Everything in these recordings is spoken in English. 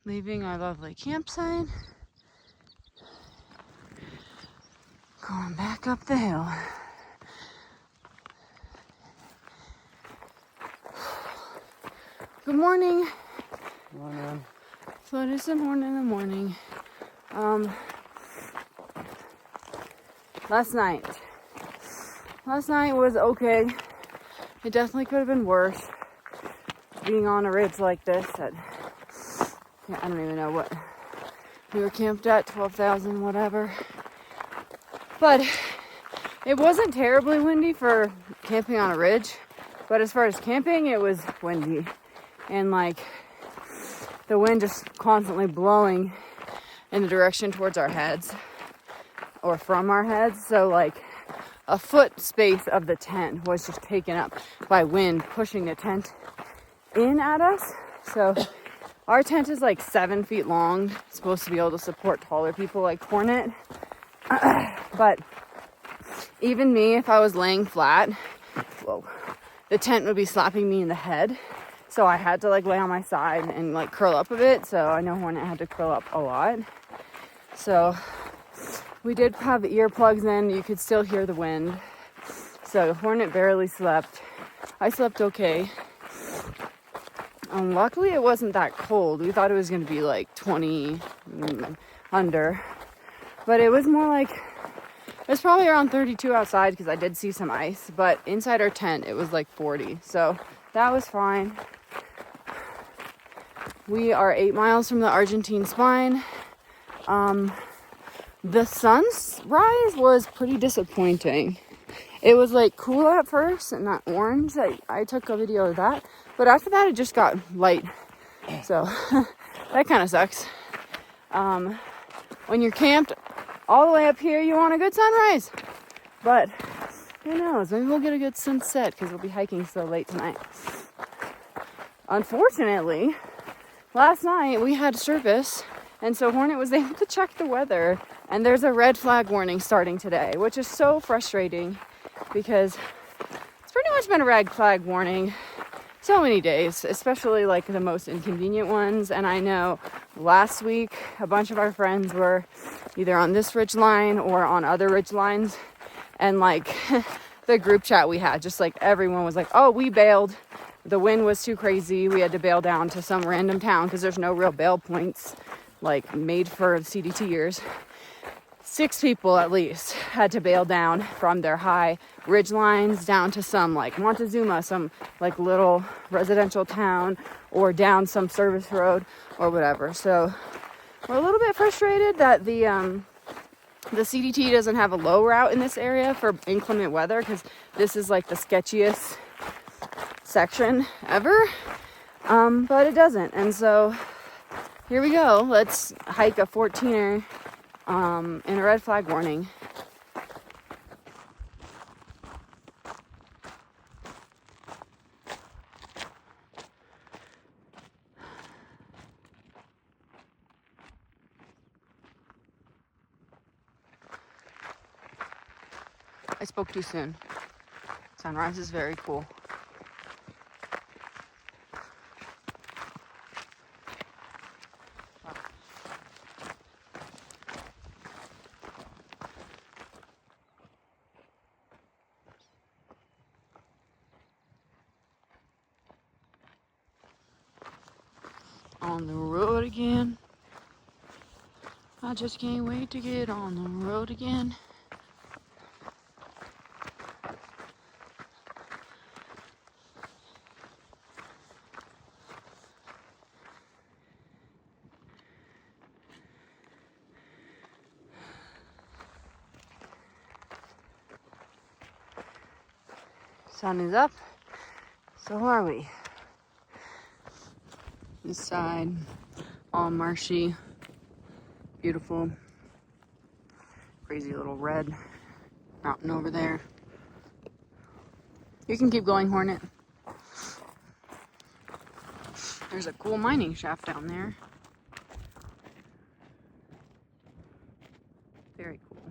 Leaving our lovely campsite. Going back up the hill. Good morning. Morning. So it is the morning. Last night was okay. It definitely could have been worse. Being on a ridge like this at, I don't even know what we were camped at, 12,000 whatever. But it wasn't terribly windy for camping on a ridge. But as far as camping, it was windy. And like the wind just constantly blowing in the direction towards our heads or from our heads. So like a foot space of the tent was just taken up by wind pushing the tent in at us. So our tent is like 7 feet long. It's supposed to be able to support taller people like Hornet. But even me, if I was laying flat, the tent would be slapping me in the head. So I had to like lay on my side and like curl up a bit. So I know Hornet had to curl up a lot. So we did have earplugs in. You could still hear the wind. So Hornet barely slept. I slept okay. Luckily it wasn't that cold. We thought it was going to be like 20 under. But it was more like, it was probably around 32 outside because I did see some ice. But inside our tent it was like 40. So that was fine. We are 8 miles from the Argentine Spine. The sunrise was pretty disappointing. It was like cool at first and that orange, I took a video of that. But after that, it just got light. So that kind of sucks. When you're camped all the way up here, you want a good sunrise. But who knows? Maybe we'll get a good sunset because we'll be hiking so late tonight. Unfortunately, last night we had service. And so Hornet was able to check the weather. And there's a red flag warning starting today, which is so frustrating because it's pretty much been a red flag warning so many days, especially like the most inconvenient ones. And I know last week a bunch of our friends were either on this ridge line or on other ridge lines. And like the group chat we had, just like everyone was like, oh, we bailed. The wind was too crazy. We had to bail down to some random town because there's no real bail points like made for CDTers. 6 people at least had to bail down from their high ridge lines down to some like Montezuma, some like little residential town, or down some service road or whatever. So we're a little bit frustrated that the CDT doesn't have a low route in this area for inclement weather, because this is like the sketchiest section ever. But it doesn't. And so here we go. Let's hike a 14er in a red flag warning. I spoke too soon. Sunrise is very cool. On the road again. I just can't wait to get on the road again. Sun is up. So are we. This side, all marshy, beautiful, crazy little red mountain over there. You can keep going, Hornet. There's a cool mining shaft down there. Very cool.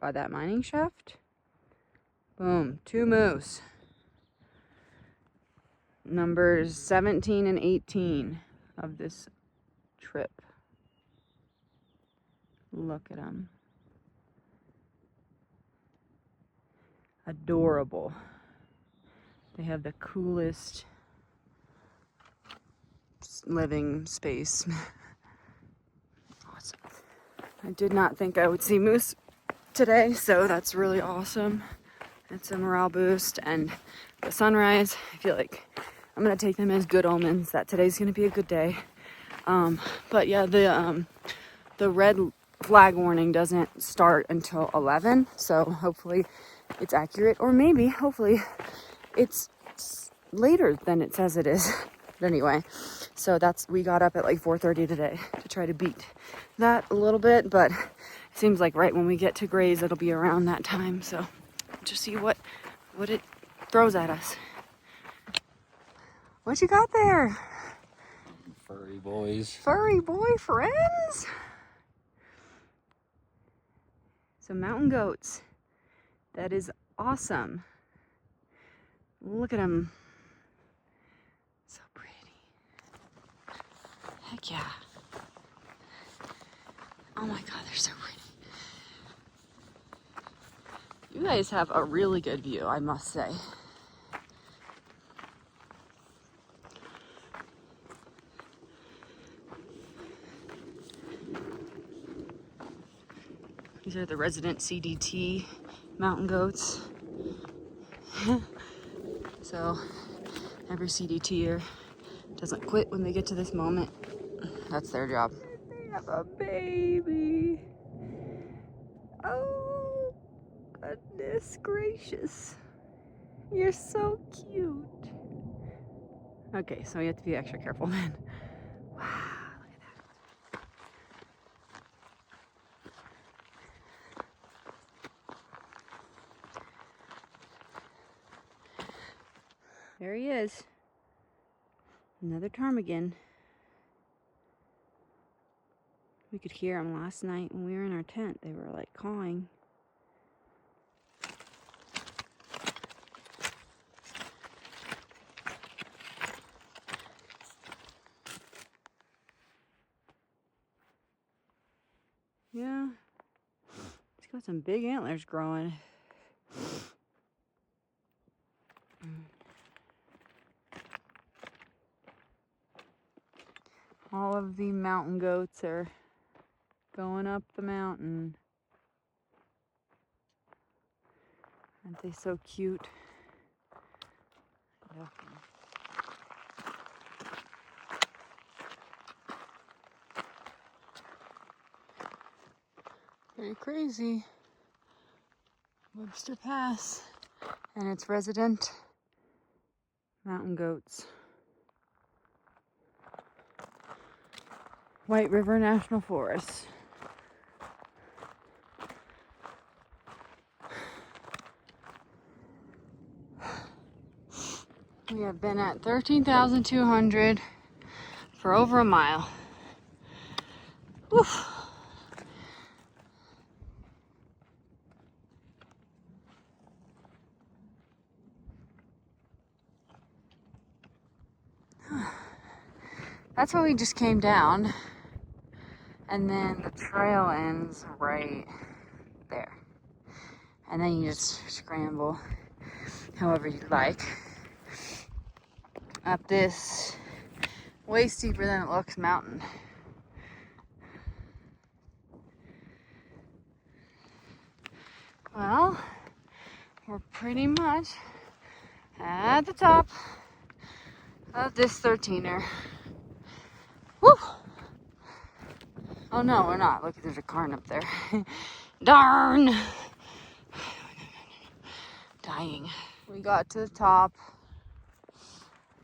by that mining shaft. Boom, 2 moose. Numbers 17 and 18 of this trip. Look at them. Adorable. They have the coolest living space. Awesome. I did not think I would see moose today, so that's really awesome. It's a morale boost, and the sunrise, I feel like I'm gonna take them as good omens that today's gonna be a good day. But yeah, the red flag warning doesn't start until 11, so hopefully it's accurate, or maybe hopefully it's later than it says it is. But anyway, so we got up at like 4:30 today to try to beat that a little bit, but it seems like right when we get to graze it'll be around that time, so just see what it throws at us. What you got there? Furry boys. Furry boy friends? Some mountain goats. That is awesome. Look at them. So pretty. Heck yeah. Oh my god, they're so pretty. You guys have a really good view, I must say. These are the resident CDT mountain goats. So every CDTer doesn't quit when they get to this moment. That's their job. They have a baby. Oh, goodness gracious. You're so cute. Okay, so you have to be extra careful then. Wow, look at that. There he is. Another ptarmigan. We could hear them last night when we were in our tent. They were like cawing. Yeah. It's got some big antlers growing. All of the mountain goats are going up the mountain. Aren't they so cute? Pretty crazy. Webster Pass and its resident mountain goats. White River National Forest. We have been at 13,200 for over a mile. Woof. That's where we just came down, and then the trail ends right there, and then you just scramble however you like up this way steeper than it looks mountain. Well, we're pretty much at the top of this 13er. Woo! Oh no, we're not. Look, there's a cairn up there. Darn! Dying. We got to the top.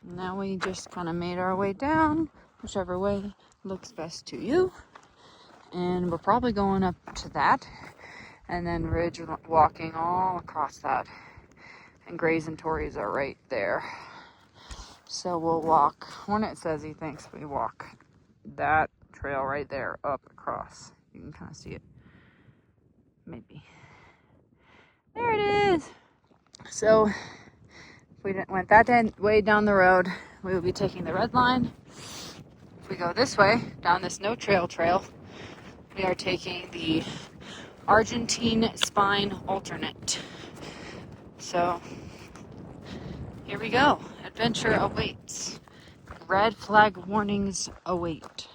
Now we just kind of made our way down, whichever way looks best to you. And we're probably going up to that, and then ridge walking all across that. And Grays and Tories are right there. So we'll walk. Hornet says he thinks we walk that trail right there up across. You can kind of see it. Maybe. There it is. So if we went that way down the road, we would be taking the red line. If we go this way, down this no trail, we are taking the Argentine Spine alternate. So here we go. Adventure awaits. Red flag warnings await.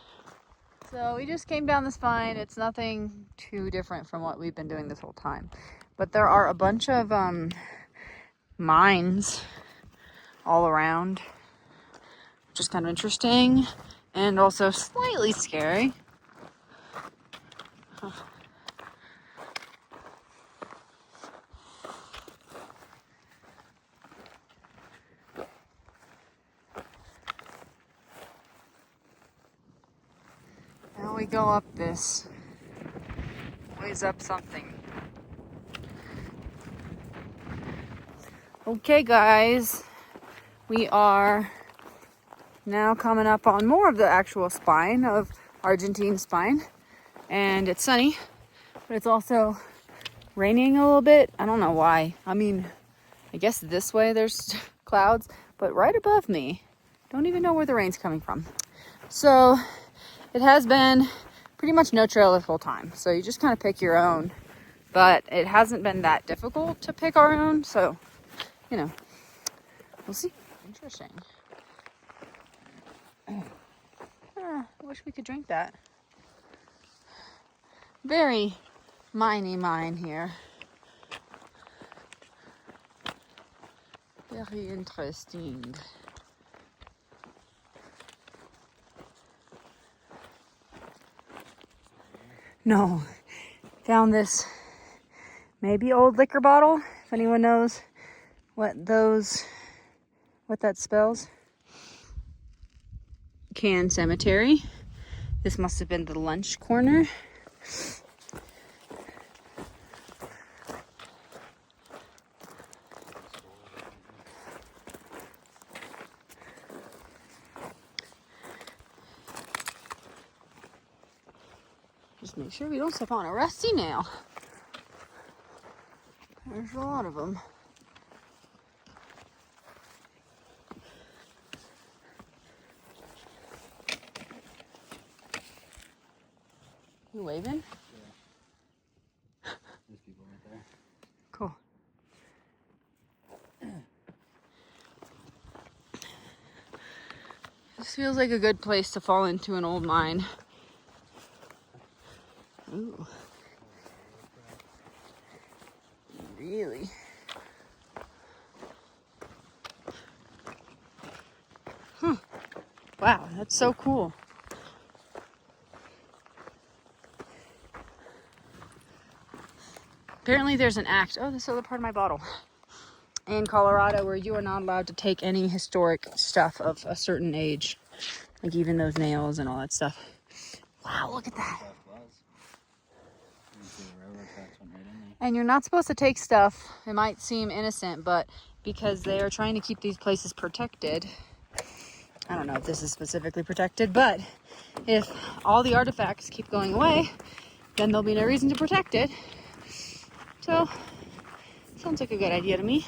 So we just came down the spine. It's nothing too different from what we've been doing this whole time. But there are a bunch of mines all around, which is kind of interesting and also slightly scary. Now we go up this. Ways up something. Okay, guys. We are now coming up on more of the actual spine of Argentine Spine. And it's sunny, but it's also raining a little bit. I don't know why. I mean, I guess this way there's clouds, but right above me, don't even know where the rain's coming from. So it has been pretty much no trail this whole time. So you just kind of pick your own, but it hasn't been that difficult to pick our own. So, you know, we'll see. Interesting. I wish we could drink that. Very mine here. Very interesting. No, found this maybe old liquor bottle. If anyone knows what that spells. Can Cemetery. This must have been the lunch corner. Just make sure we don't step on a rusty nail. There's a lot of them. You waving? Yeah. There's people right there. Cool. This feels like a good place to fall into an old mine. Ooh. Really? Wow, that's so cool. Apparently there's an act, oh, this other part of my bottle, in Colorado where you are not allowed to take any historic stuff of a certain age. Like even those nails and all that stuff. Wow, look at that. And you're not supposed to take stuff, it might seem innocent, but because they are trying to keep these places protected. I don't know if this is specifically protected, but if all the artifacts keep going away, then there'll be no reason to protect it. So, sounds like a good idea to me.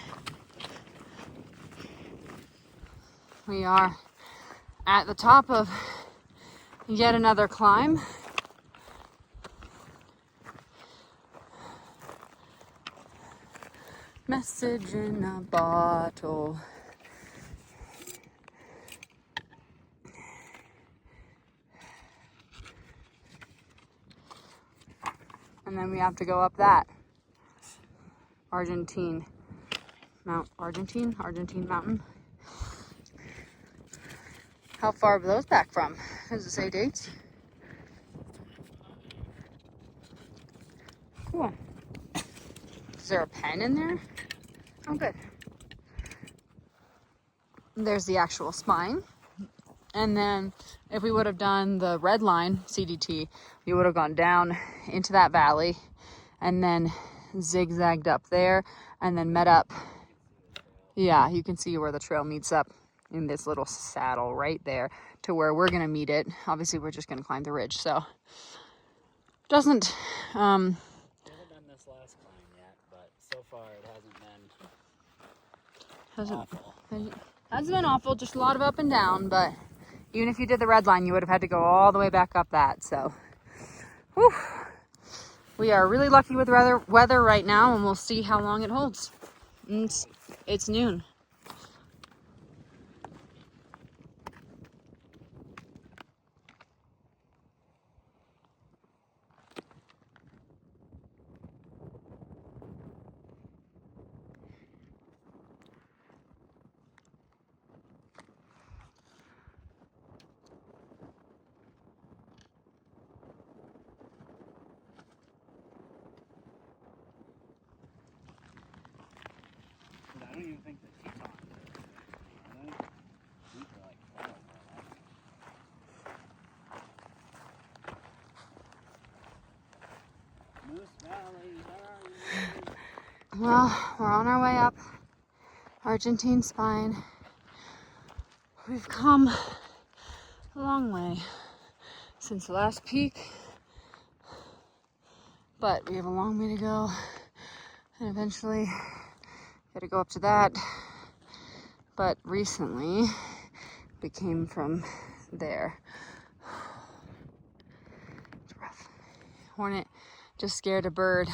We are at the top of yet another climb. Message in a bottle. And then we have to go up that Argentine Mountain. How far are those back from? Does it say dates? Cool. Is there a pen in there? Oh, good. There's the actual spine. And then if we would have done the red line, CDT, we would have gone down into that valley and then zigzagged up there and then met up. Yeah, you can see where the trail meets up in this little saddle right there to where we're gonna meet it. Obviously, we're just gonna climb the ridge, so doesn't. We haven't done this last climb yet, but so far Awful. Hasn't been awful, just a lot of up and down, but even if you did the red line, you would have had to go all the way back up that, so. Whew. We are really lucky with weather right now, and we'll see how long it holds. And it's noon. I don't even think the Tetons are they? These are like falling right now. Moose Valley, where are you? Well, we're on our way up Argentine Spine. We've come a long way since the last peak, but we have a long way to go, and eventually gotta go up to that. But recently we came from there. It's rough. Hornet just scared a bird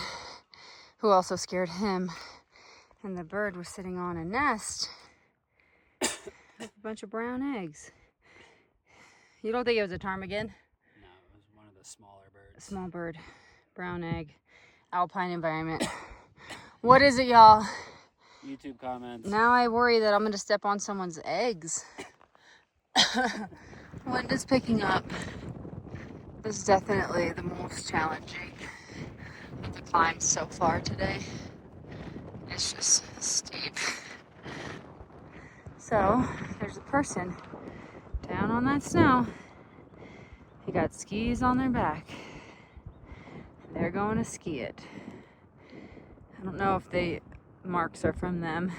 who also scared him, and the bird was sitting on a nest with a bunch of brown eggs. You don't think it was a ptarmigan? No, it was one of the smaller birds. Small bird, brown egg, alpine environment. What is it, y'all? YouTube comments. Now I worry that I'm going to step on someone's eggs. Wind is picking up. This is definitely the most challenging of the climbs so far today. It's just steep. So, there's a person down on that snow. They got skis on their back. They're going to ski it. I don't know if the marks are from them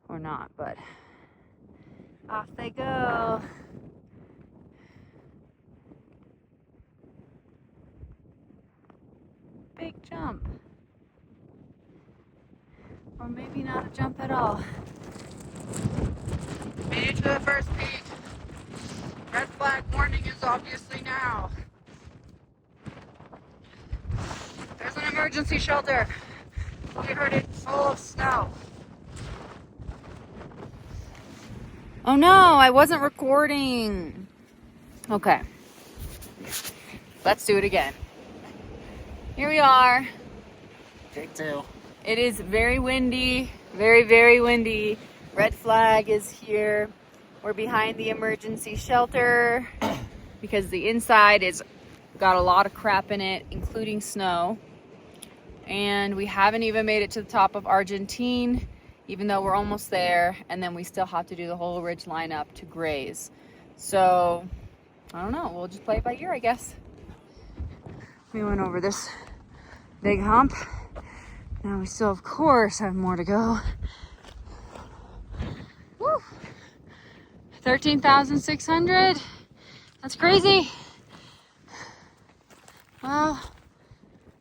or not, but off they go. Big jump. Or maybe not a jump at all. Made it to the first peak. Red flag warning is obviously now. There's an emergency shelter. We heard it full of snow. Oh no, I wasn't recording. Okay. Let's do it again. Here we are. Take two. It is very windy, very, very windy. Red flag is here. We're behind the emergency shelter because the inside is got a lot of crap in it, including snow. And we haven't even made it to the top of Argentine, even though we're almost there. And then we still have to do the whole ridge line up to graze. So, I don't know. We'll just play it by ear, I guess. We went over this big hump. Now we still, of course, have more to go. Woo! 13,600. That's crazy. Well,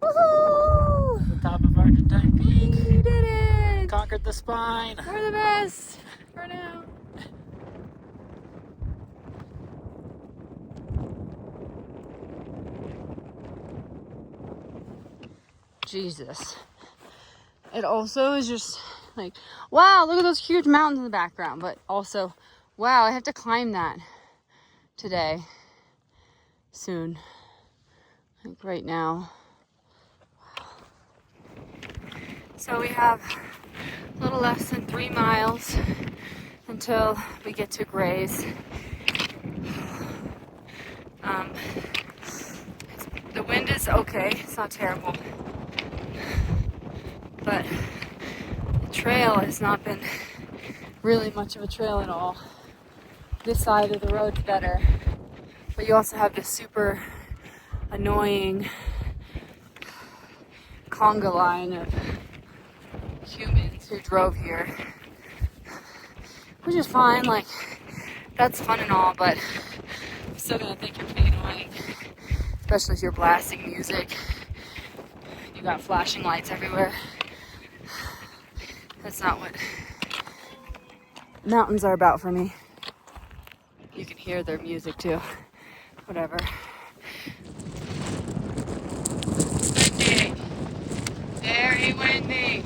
woohoo! The top of Argentine Peak. We did it! Conquered the spine. We're the best for now. Jesus. It also is just like, wow, look at those huge mountains in the background. But also, wow, I have to climb that today. Soon. Like right now. Wow. So we have a little less than 3 miles until we get to graze. The wind is okay, it's not terrible. But the trail has not been really much of a trail at all. This side of the road's better. But you also have this super annoying conga line of humans who drove here. Which is fine, like, that's fun and all, but I'm still gonna think you're pretty annoying. Especially if you're blasting music. You got flashing lights everywhere. That's not what mountains are about for me. You can hear their music too. Whatever. Windy. Very windy.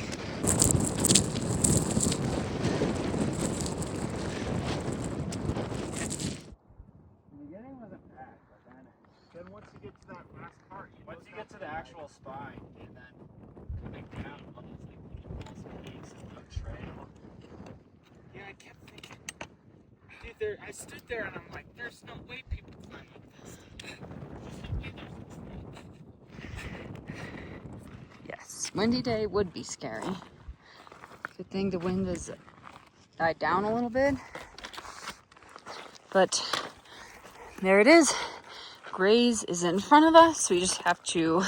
The beginning wasn't bad, but then once you get to that last part, once you get to the actual spine, and then coming down on those like little peaks and the trail. Yeah, I kept thinking, dude, I stood there and I'm like, there's no way people climb up this. There's just no way there's Yes, windy day would be scary. Good thing the wind has died down a little bit. But there it is. Graze is in front of us. We just have to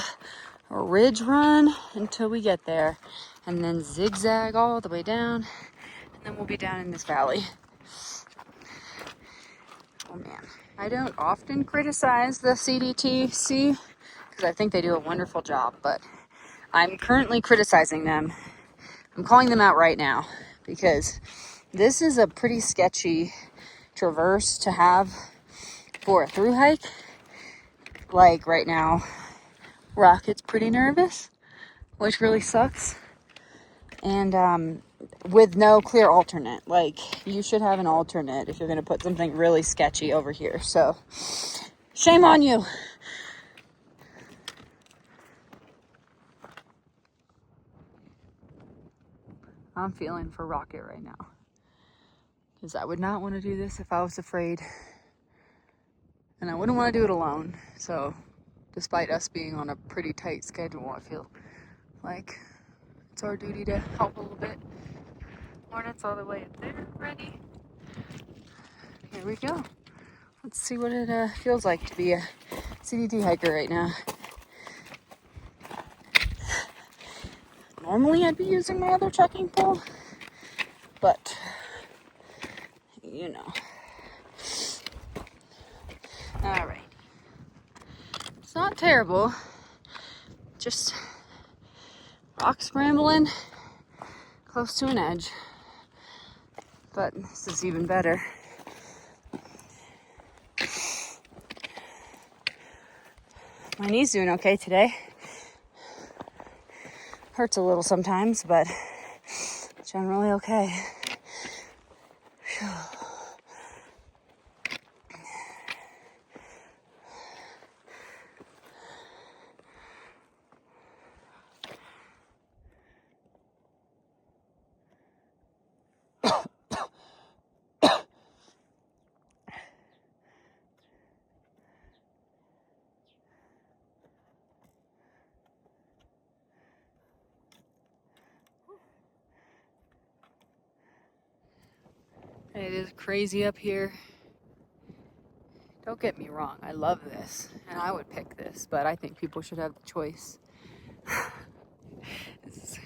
ridge run until we get there. And then zigzag all the way down. And then we'll be down in this valley. Oh man. I don't often criticize the CDT because I think they do a wonderful job. But I'm currently criticizing them. I'm calling them out right now because this is a pretty sketchy traverse to have for a through hike. Like right now, Rocket's pretty nervous, which really sucks. And with no clear alternate, like you should have an alternate if you're going to put something really sketchy over here. So shame on you. I'm feeling for Rocket right now because I would not want to do this if I was afraid, and I wouldn't want to do it alone. So despite us being on a pretty tight schedule, I feel like it's our duty to help a little bit. Hornet's all the way up there, ready. Here we go. Let's see what it feels like to be a CDT hiker right now. Normally I'd be using my other trekking pole, but you know. All right. It's not terrible. Just rock scrambling close to an edge. But this is even better. My knee's doing okay today. Hurts a little sometimes, but generally okay. Whew. It is crazy up here. Don't get me wrong, I love this, and I would pick this, but I think people should have the choice. This is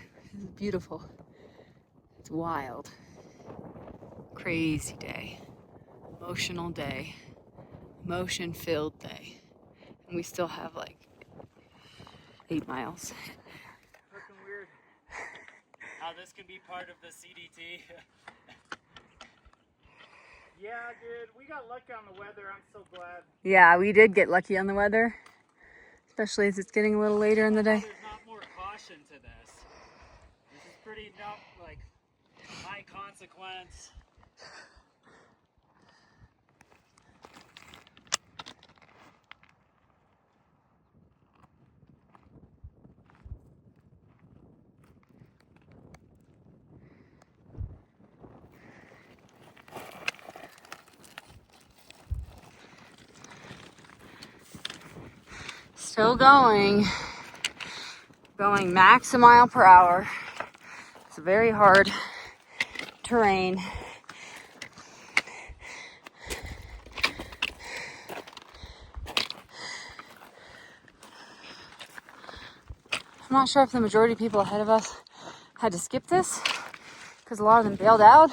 beautiful. It's wild. Crazy day. Emotional day. Emotion-filled day. And we still have like 8 miles. freaking weird how this can be part of the CDT. Yeah, dude, we got lucky on the weather. I'm so glad. Yeah, we did get lucky on the weather, especially as it's getting a little later in the day. There's not more caution to this. This is pretty like high consequence. Still going max a mile per hour. It's a very hard terrain. I'm not sure if the majority of people ahead of us had to skip this because a lot of them bailed out.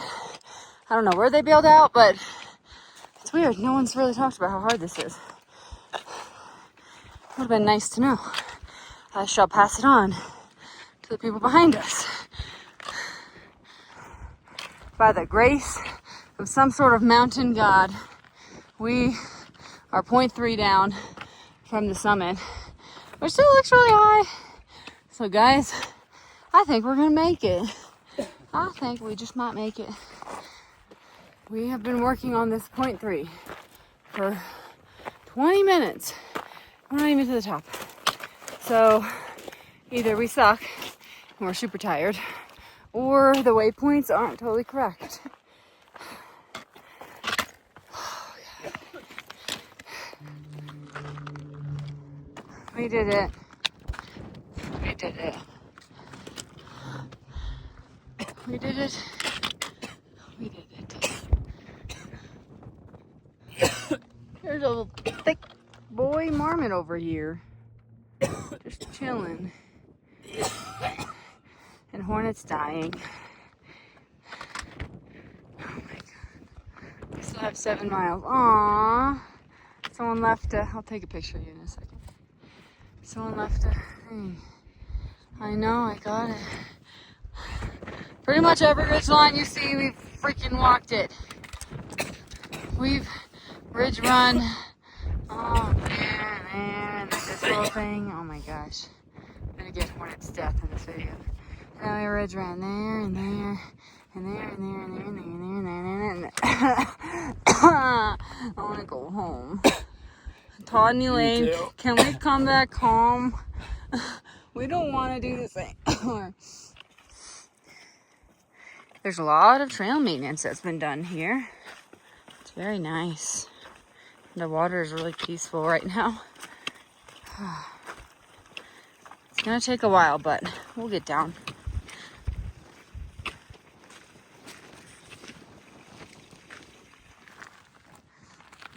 I don't know where they bailed out, but it's weird. No one's really talked about how hard this is. Would have been nice to know. I shall pass it on to the people behind us. By the grace of some sort of mountain god. We are 0.3 down from the summit, which still looks really high. So guys, I think we're gonna make it. I think we just might make it. We have been working on this 0.3 for 20 minutes. We're not even to the top. So either we suck and we're super tired, or the waypoints aren't totally correct. We did it. We did it. We did it. We did it. There's a little thick boy marmot over here. Just chilling. And Hornet's dying. Oh my god. We still have 7 miles. Aww. Someone left I'll take a picture of you in a second. Someone left I know, I got it. Pretty much every ridgeline you see, we've freaking walked it. We've ridge run. Oh man, this whole thing. Oh my gosh. I'm gonna get Hornet's death in this video. Now we ridge ran there and there and there and there and there and there and there and there and there. I wanna go home. Todd and Elaine, can we come back home? We don't want to do this anymore. There's a lot of trail maintenance that's been done here. It's very nice. The water is really peaceful right now. It's gonna take a while, but we'll get down.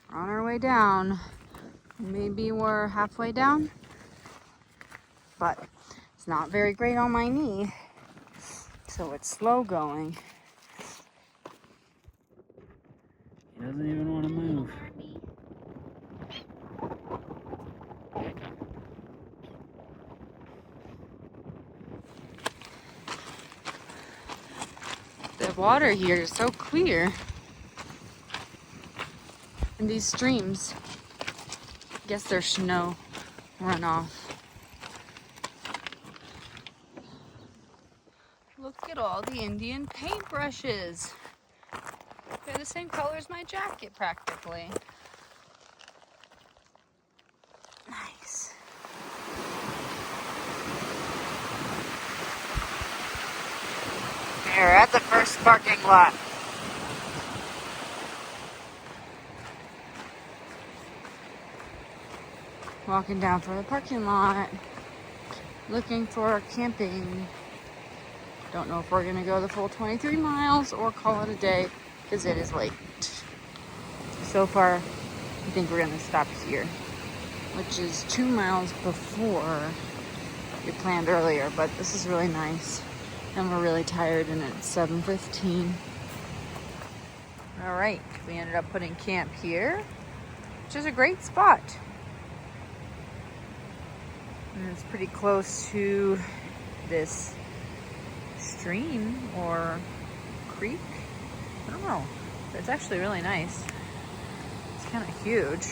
We're on our way down. Maybe we're halfway down, but it's not very great on my knee, so it's slow going. He doesn't even want to move. The water here is so clear. And these streams, I guess they're snow runoff. Look at all the Indian paintbrushes. They're the same color as my jacket practically. Nice. We're at the first parking lot. Walking down for the parking lot, looking for camping. Don't know if we're gonna go the full 23 miles or call it a day because it is late. So far, I think we're gonna stop here, which is 2 miles before we planned earlier, but this is really nice. And we're really tired and it's 7:15. All right, we ended up putting camp here, which is a great spot. And it's pretty close to this stream or creek. I don't know. It's actually really nice. It's kind of huge.